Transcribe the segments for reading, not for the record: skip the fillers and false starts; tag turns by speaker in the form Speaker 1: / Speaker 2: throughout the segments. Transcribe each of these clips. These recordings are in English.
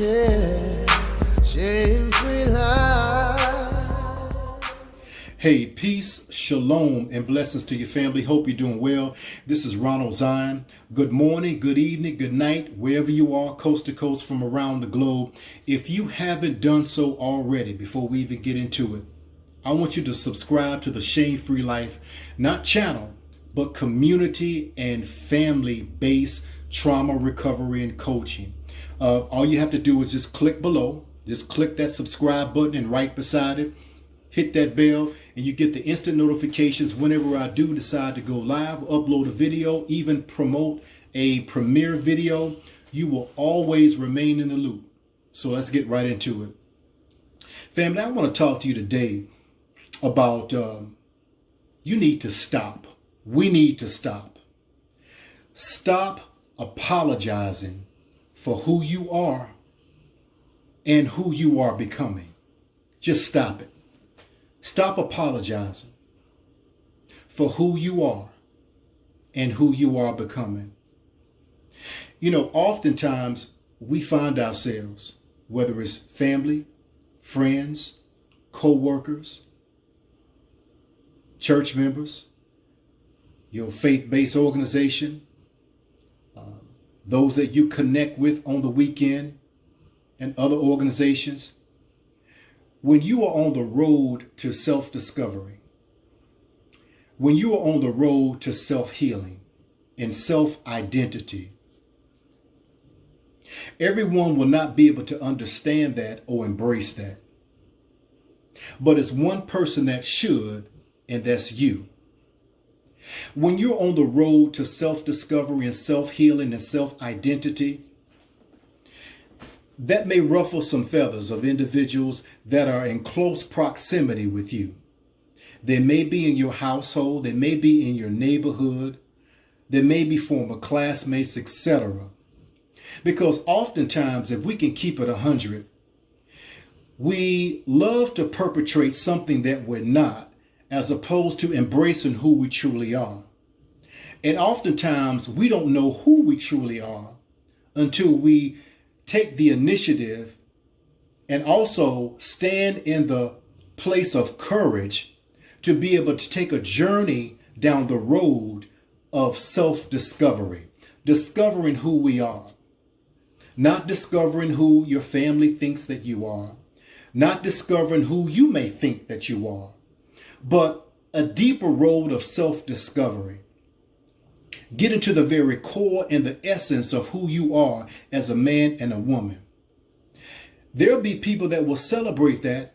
Speaker 1: Yeah, shame-free life.
Speaker 2: Hey, peace, shalom, and blessings to your family. Hope you're doing well. This is Ronald Zion. Good morning, good evening, good night, wherever you are, coast to coast from around the globe. If you haven't done so already, before we even get into it, I want you to subscribe to the Shame-Free Life, not channel, but community and family-based trauma recovery and coaching. All you have to do is just click below, just click that subscribe button, and right beside it, hit that bell, and you get the instant notifications whenever I do decide to go live, upload a video, even promote a premiere video. You will always remain in the loop. So let's get right into it. Family, I want to talk to you today about you need to stop. We need to stop. Stop apologizing for who you are and who you are becoming. Just stop it. Stop apologizing for who you are and who you are becoming. You know, oftentimes we find ourselves, whether it's family, friends, co-workers, church members, your faith-based organization, those that you connect with on the weekend, and other organizations. When you are on the road to self-discovery, when you are on the road to self-healing and self-identity, everyone will not be able to understand that or embrace that. But it's one person that should, and that's you. When you're on the road to self-discovery and self-healing and self-identity, that may ruffle some feathers of individuals that are in close proximity with you. They may be in your household, they may be in your neighborhood, they may be former classmates, etc. Because oftentimes, if we can keep it 100, we love to perpetrate something that we're not, as opposed to embracing who we truly are. And oftentimes, we don't know who we truly are until we take the initiative and also stand in the place of courage to be able to take a journey down the road of self-discovery, discovering who we are, not discovering who your family thinks that you are, not discovering who you may think that you are, but a deeper road of self-discovery. Get into the very core and the essence of who you are as a man and a woman. There'll be people that will celebrate that,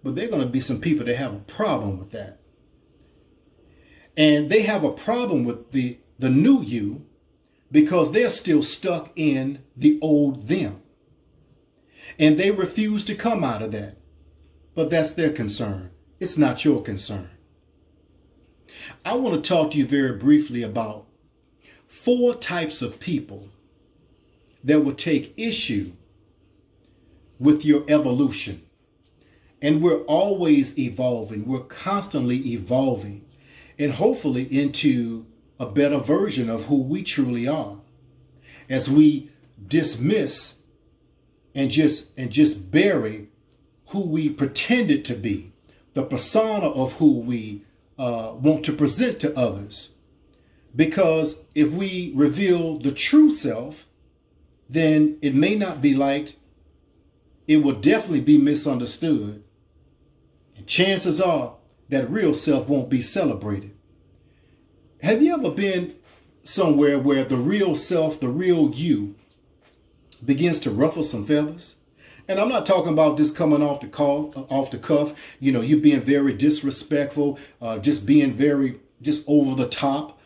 Speaker 2: but there are going to be some people that have a problem with that. And they have a problem with the new you because they're still stuck in the old them. And they refuse to come out of that. But that's their concern. It's not your concern. I want to talk to you very briefly about 4 types of people that will take issue with your evolution. And we're always evolving. We're constantly evolving, and hopefully into a better version of who we truly are, as we dismiss and just bury who we pretended to be, the persona of who we want to present to others. Because if we reveal the true self, then it may not be liked. It will definitely be misunderstood. And chances are that real self won't be celebrated. Have you ever been somewhere where the real self, the real you, begins to ruffle some feathers? And I'm not talking about just coming off the cuff, you know, you being very disrespectful, just being very, just over the top,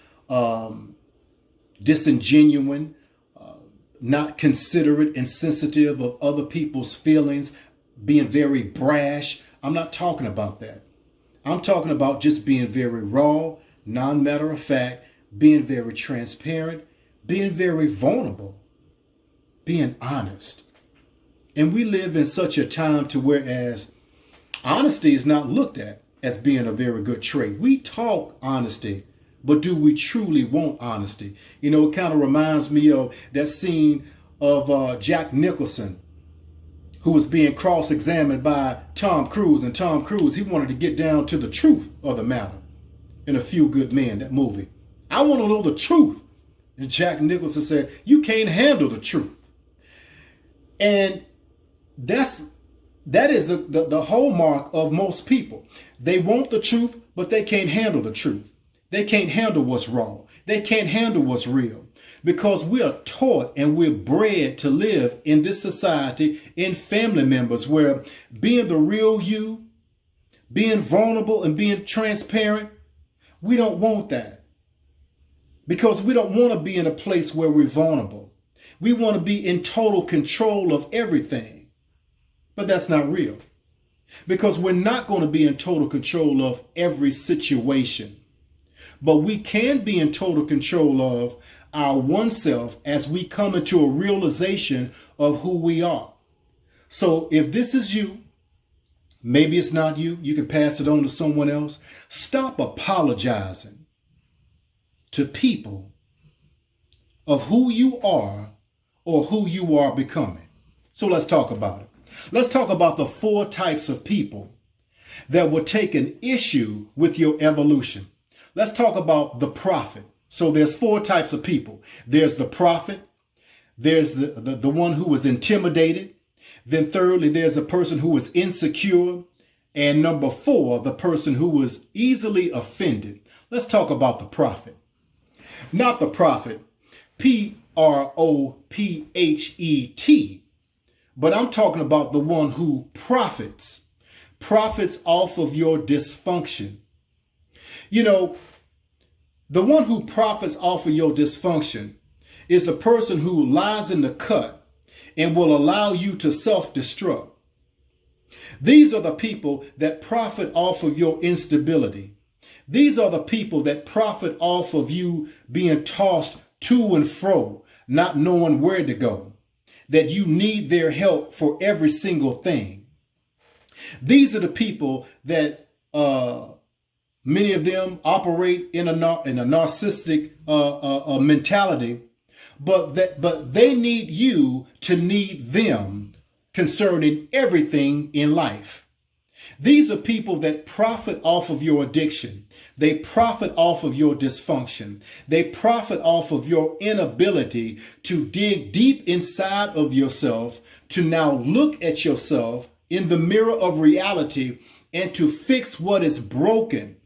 Speaker 2: disingenuous, not considerate and sensitive of other people's feelings, being very brash. I'm not talking about that. I'm talking about just being very raw, non-matter of fact, being very transparent, being very vulnerable, being honest. And we live in such a time to whereas honesty is not looked at as being a very good trait. We talk honesty, but do we truly want honesty? You know, it kind of reminds me of that scene of Jack Nicholson, who was being cross-examined by Tom Cruise. And Tom Cruise, he wanted to get down to the truth of the matter in A Few Good Men, that movie. I want to know the truth. And Jack Nicholson said, you can't handle the truth. And that is the hallmark of most people. They want the truth, but they can't handle the truth. They can't handle what's wrong. They can't handle what's real. Because we are taught and we're bred to live in this society in family members where being the real you, being vulnerable and being transparent, we don't want that. Because we don't want to be in a place where we're vulnerable. We want to be in total control of everything. But that's not real. Because we're not going to be in total control of every situation. But we can be in total control of our oneself as we come into a realization of who we are. So if this is you, maybe it's not you, you can pass it on to someone else. Stop apologizing to people of who you are or who you are becoming. So let's talk about it. Let's talk about the 4 types of people that will take an issue with your evolution. Let's talk about the prophet. So there's 4 types of people. There's the prophet. There's the one who was intimidated. Then thirdly, there's a person who was insecure. And number 4, the person who was easily offended. Let's talk about the prophet. Not the prophet, Prophet, but I'm talking about the one who profits off of your dysfunction. You know, the one who profits off of your dysfunction is the person who lies in the cut and will allow you to self-destruct. These are the people that profit off of your instability. These are the people that profit off of you being tossed to and fro, not knowing where to go, that you need their help for every single thing. These are the people that many of them operate in a narcissistic mentality, but they need you to need them concerning everything in life. These are people that profit off of your addiction. They profit off of your dysfunction. They profit off of your inability to dig deep inside of yourself, to now look at yourself in the mirror of reality and to fix what is broken.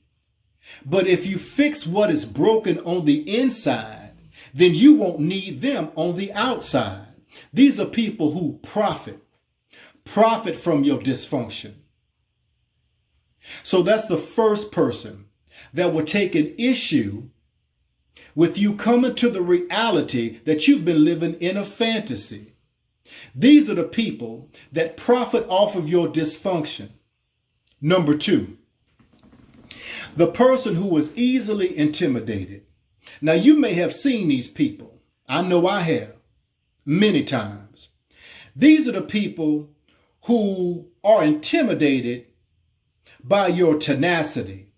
Speaker 2: But if you fix what is broken on the inside, then you won't need them on the outside. These are people who profit from your dysfunction. So that's the first person that will take an issue with you coming to the reality that you've been living in a fantasy. These are the people that profit off of your dysfunction. Number 2, the person who was easily intimidated. Now, you may have seen these people. I know I have many times. These are the people who are intimidated by your tenacity.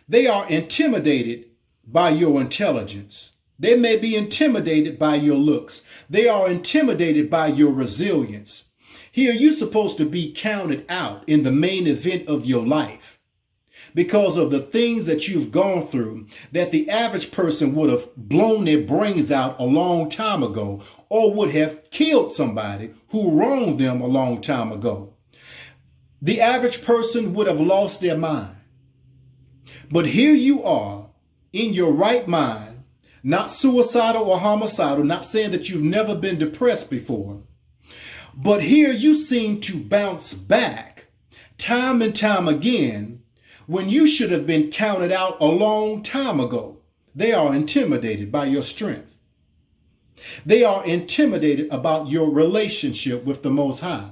Speaker 2: They are intimidated by your intelligence. They may be intimidated by your looks. They are intimidated by your resilience. Here, you're supposed to be counted out in the main event of your life because of the things that you've gone through that the average person would have blown their brains out a long time ago or would have killed somebody who wronged them a long time ago. The average person would have lost their mind. But here you are in your right mind, not suicidal or homicidal, not saying that you've never been depressed before. But here you seem to bounce back time and time again when you should have been counted out a long time ago. They are intimidated by your strength. They are intimidated about your relationship with the Most High.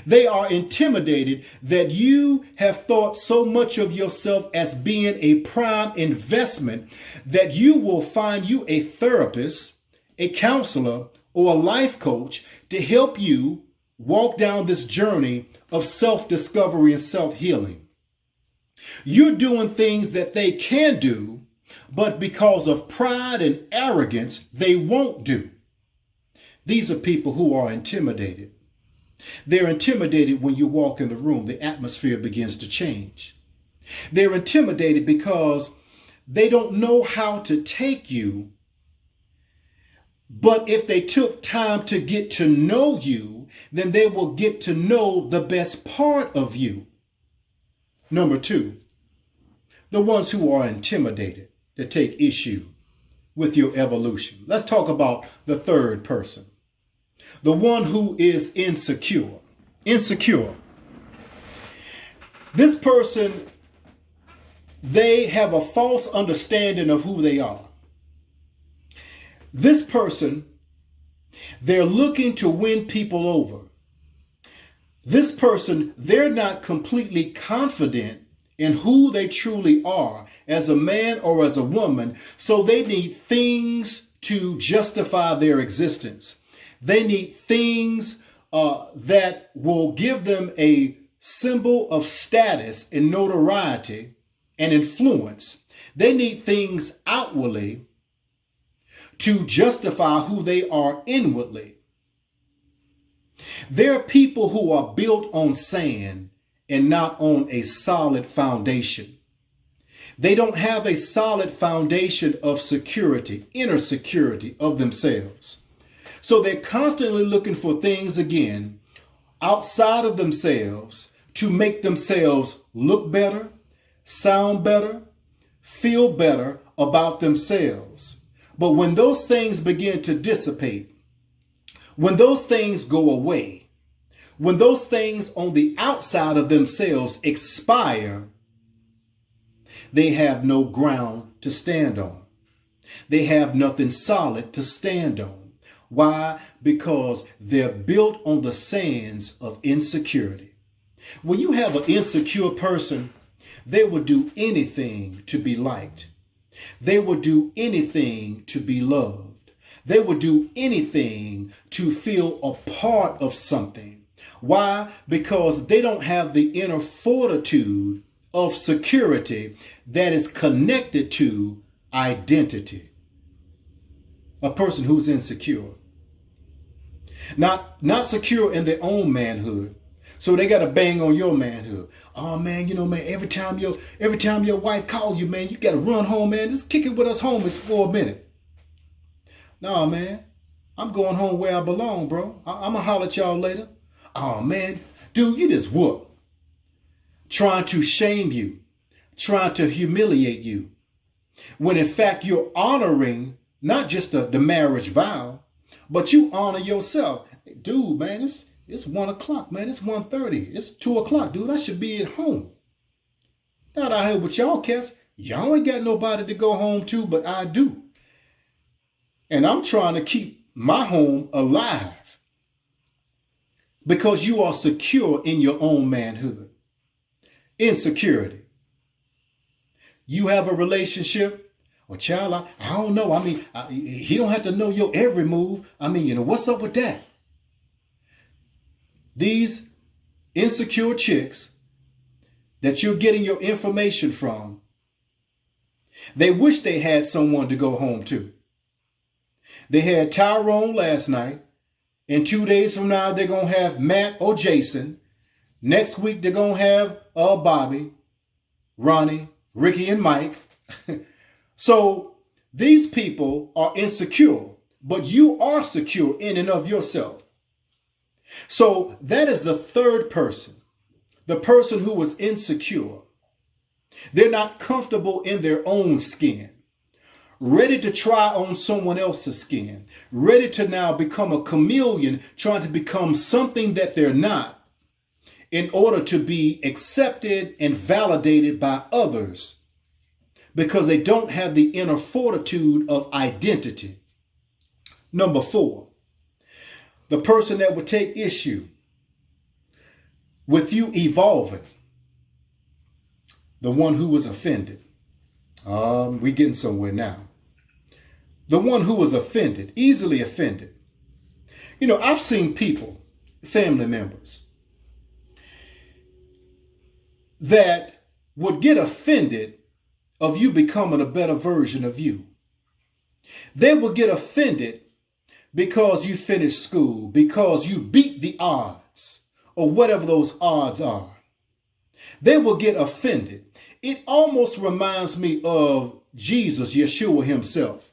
Speaker 2: They are intimidated that you have thought so much of yourself as being a prime investment that you will find you a therapist, a counselor, or a life coach to help you walk down this journey of self-discovery and self-healing. You're doing things that they can do, but because of pride and arrogance, they won't do. These are people who are intimidated. They're intimidated when you walk in the room, the atmosphere begins to change. They're intimidated because they don't know how to take you. But if they took time to get to know you, then they will get to know the best part of you. Number two, the ones who are intimidated to take issue with your evolution. Let's talk about the third person. The one who is insecure. Insecure. This person, they have a false understanding of who they are. This person, they're looking to win people over. This person, they're not completely confident in who they truly are as a man or as a woman, so they need things to justify their existence. They need things that will give them a symbol of status and notoriety and influence. They need things outwardly to justify who they are inwardly. There are people who are built on sand and not on a solid foundation. They don't have a solid foundation of security, inner security of themselves. So they're constantly looking for things again outside of themselves to make themselves look better, sound better, feel better about themselves. But when those things begin to dissipate, when those things go away, when those things on the outside of themselves expire, they have no ground to stand on. They have nothing solid to stand on. Why? Because they're built on the sands of insecurity. When you have an insecure person, they will do anything to be liked. They will do anything to be loved. They will do anything to feel a part of something. Why? Because they don't have the inner fortitude of security that is connected to identity. A person who's insecure. Not secure in their own manhood. So they got to bang on your manhood. Oh man, man, every time your wife calls you, man, you got to run home, man. Just kick it with us homies for a minute. Nah, man, I'm going home where I belong, bro. I'm going to holler at y'all later. Oh man, dude, you just whoop. Trying to shame you, trying to humiliate you. When in fact you're honoring not just the marriage vow, but you honor yourself. Dude, man, it's 1 o'clock, man. It's 1:30. It's 2 o'clock, dude. I should be at home. Not out here with y'all cats. Y'all ain't got nobody to go home to, but I do. And I'm trying to keep my home alive because you are secure in your own manhood. Insecurity. You have a relationship. Well, child, I don't know. I mean, he don't have to know your every move. I mean, what's up with that? These insecure chicks that you're getting your information from, they wish they had someone to go home to. They had Tyrone last night, and 2 days from now, they're going to have Matt or Jason. Next week, they're going to have Bobby, Ronnie, Ricky, and Mike. So these people are insecure, but you are secure in and of yourself. So that is the third person, the person who is insecure. They're not comfortable in their own skin, ready to try on someone else's skin, ready to now become a chameleon, trying to become something that they're not in order to be accepted and validated by others because they don't have the inner fortitude of identity. Number 4. The person that would take issue with you evolving. The one who was offended. We're getting somewhere now. The one who was offended, easily offended. I've seen people, family members, that would get offended of you becoming a better version of you. They would get offended because you finished school, because you beat the odds, or whatever those odds are. They will get offended. It almost reminds me of Jesus, Yeshua himself.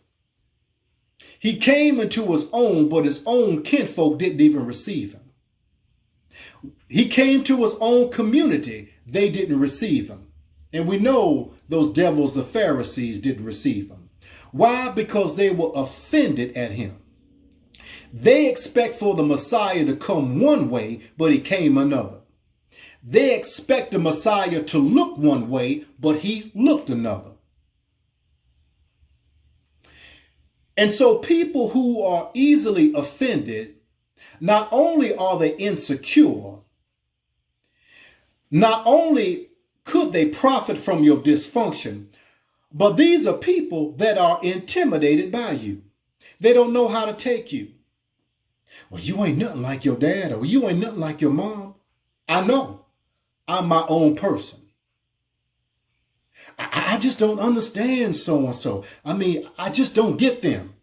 Speaker 2: He came into his own, but his own kinfolk didn't even receive him. He came to his own community. They didn't receive him. And we know those devils, the Pharisees, didn't receive him. Why? Because they were offended at him. They expect for the Messiah to come one way, but he came another. They expect the Messiah to look one way, but he looked another. And so people who are easily offended, not only are they insecure, not only could they profit from your dysfunction, but these are people that are intimidated by you. They don't know how to take you. Well, you ain't nothing like your dad, or you ain't nothing like your mom. I know. I'm my own person. I just don't understand so-and-so. I mean, I just don't get them,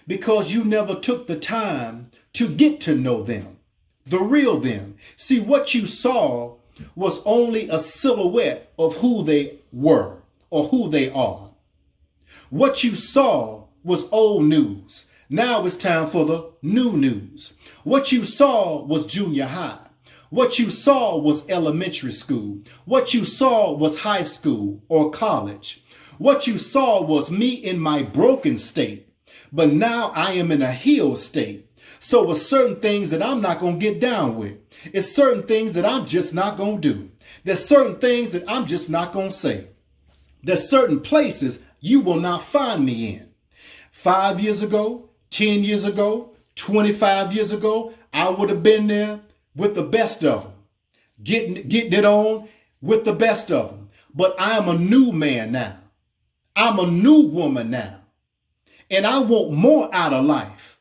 Speaker 2: because you never took the time to get to know them, the real them. See, what you saw was only a silhouette of who they were or who they are. What you saw was old news. Now it's time for the new news. What you saw was junior high. What you saw was elementary school. What you saw was high school or college. What you saw was me in my broken state. But now I am in a healed state. So with certain things that I'm not going to get down with. It's certain things that I'm just not going to do. There's certain things that I'm just not going to say. There's certain places you will not find me in. 5 years ago, 10 years ago, 25 years ago, I would have been there with the best of them, getting it on with the best of them. But I am a new man now. I'm a new woman now. And I want more out of life.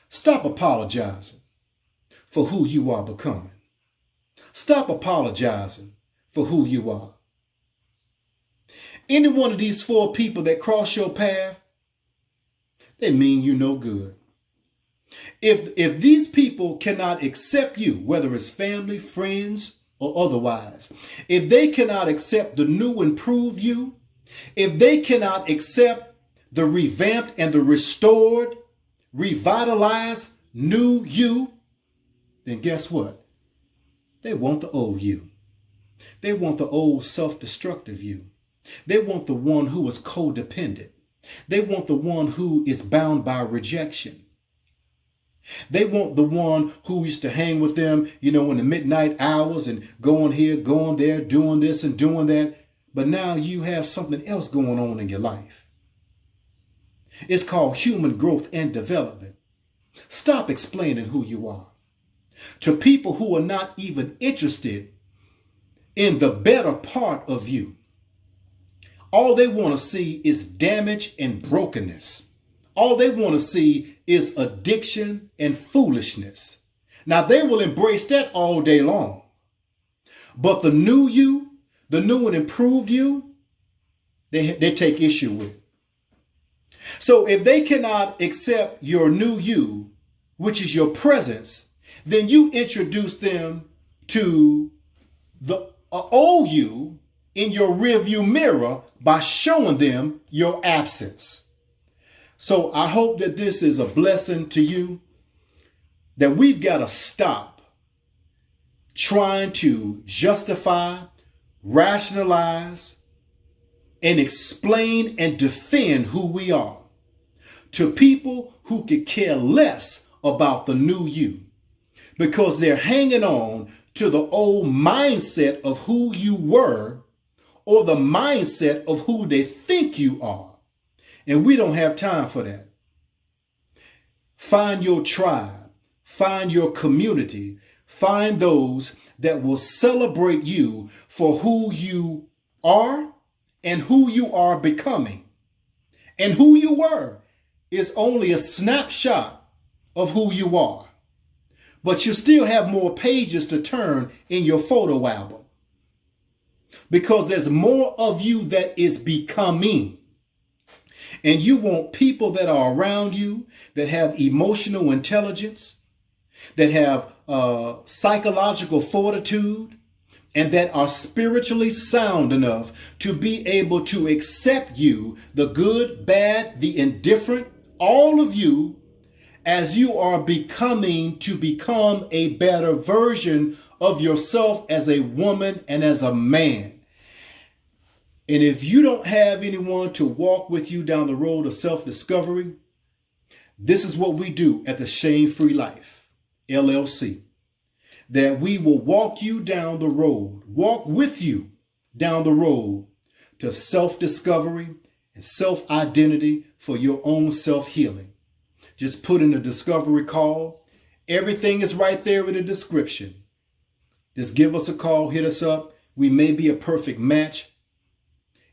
Speaker 2: Stop apologizing for who you are becoming. Stop apologizing for who you are. Any one of these 4 people that cross your path, they mean you no good. If these people cannot accept you, whether it's family, friends, or otherwise, if they cannot accept the new improved you, if they cannot accept the revamped and the restored, revitalized new you, then guess what? They want the old you. They want the old self-destructive you. They want the one who is codependent. They want the one who is bound by rejection. They want the one who used to hang with them, in the midnight hours and going here, going there, doing this and doing that. But now you have something else going on in your life. It's called human growth and development. Stop explaining who you are to people who are not even interested in the better part of you. All they want to see is damage and brokenness. All they want to see is addiction and foolishness. Now, they will embrace that all day long. But the new you, the new and improved you, they take issue with. So if they cannot accept your new you, which is your presence, then you introduce them to the old you in your rearview mirror by showing them your absence. So I hope that this is a blessing to you, that we've got to stop trying to justify, rationalize, and explain and defend who we are to people who could care less about the new you, because they're hanging on to the old mindset of who you were, or the mindset of who they think you are. And we don't have time for that. Find your tribe, find your community, find those that will celebrate you for who you are and who you are becoming. And who you were is only a snapshot of who you are. But you still have more pages to turn in your photo album, because there's more of you that is becoming. And you want people that are around you that have emotional intelligence, that have psychological fortitude, and that are spiritually sound enough to be able to accept you, the good, bad, the indifferent, all of you, as you are becoming to become a better version of yourself as a woman and as a man. And if you don't have anyone to walk with you down the road of self-discovery, this is what we do at the Shame Free Life, LLC. That we will walk you down the road, walk with you down the road to self-discovery and self-identity for your own self-healing. Just put in a discovery call. Everything is right there in the description. Just give us a call, hit us up. We may be a perfect match.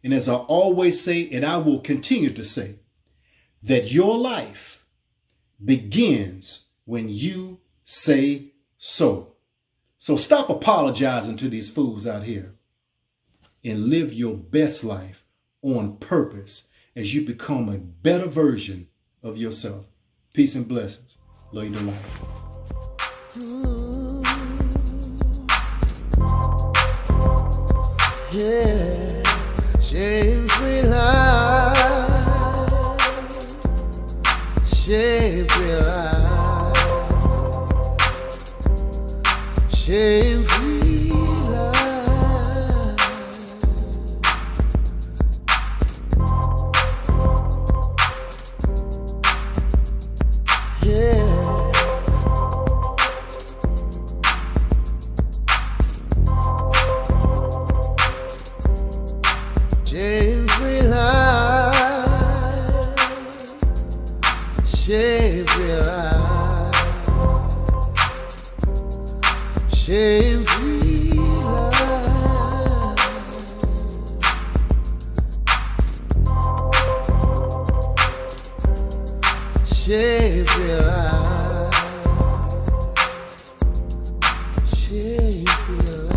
Speaker 2: And as I always say, and I will continue to say, that your life begins when you say so. So stop apologizing to these fools out here and live your best life on purpose as you become a better version of yourself. Peace and blessings. Love you to life.
Speaker 1: Yeah, shame-free life, shame-free life, shame-free life. Yeah. Shame-free life, shame-free life, shame-free life, shame-free life, shame-free life.